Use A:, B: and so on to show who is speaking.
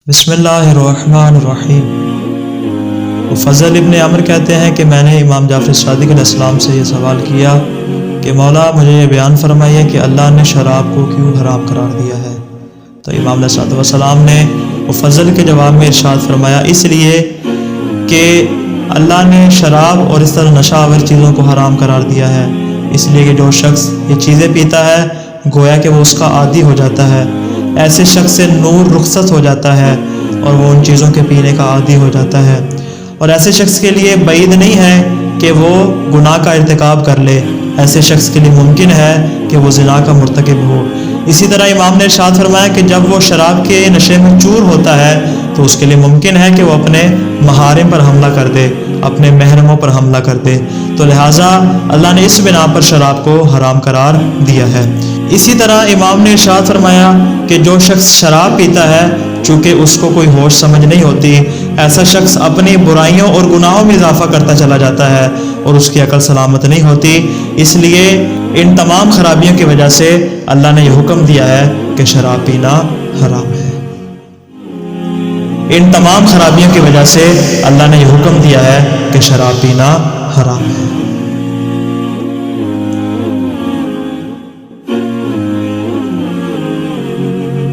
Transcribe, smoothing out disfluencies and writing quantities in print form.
A: बिस्मिल्लाहिर्रहमानिर्रहीम। फज़ल इब्न अमर कहते हैं कि मैंने इमाम जाफ़र सादिक़ अलैहिस्सलाम से ये सवाल किया कि मौला मुझे ये बयान फरमाइए कि अल्लाह ने शराब को क्यों हराम करार दिया है। तो इमाम अलैहिस्सलाम ने फज़ल के जवाब में इरशाद फरमाया, इसलिए कि अल्लाह ने शराब और इस तरह नशावर चीज़ों को हराम करार दिया है, इसलिए कि जो शख्स ये चीज़ें पीता है गोया कि वो उसका आदी हो जाता है। ऐसे शख्स से नूर रुखसत हो जाता है और वो उन चीज़ों के पीने का आदी हो जाता है, और ऐसे शख्स के लिए बईद नहीं है कि वो गुनाह का इर्तिकाब कर ले। ऐसे शख्स के लिए मुमकिन है कि वो ज़िना का मुर्तकिब हो। इसी तरह इमाम ने इरशाद फरमाया कि जब वो शराब के नशे में चूर होता है तो उसके लिए मुमकिन है कि वो अपने महारिम पर हमला कर दे, अपने महरमों पर हमला कर दे। तो लिहाजा अल्लाह ने इस बिना पर शराब को हराम करार दिया है। इसी तरह इमाम ने इरशाद फरमाया कि जो शख्स शराब पीता है, चूँकि उसको कोई होश समझ नहीं होती, ऐसा शख्स अपनी बुराइयों और गुनाहों में इजाफा करता चला जाता है और उसकी अकल सलामत नहीं होती। इसलिए इन तमाम खराबियों की वजह से अल्लाह ने यह हुक्म दिया है कि शराब पीना हराम है। इन तमाम खराबियों की वजह से अल्लाह ने यह हुक्म दिया है कि शराब पीना हराम है।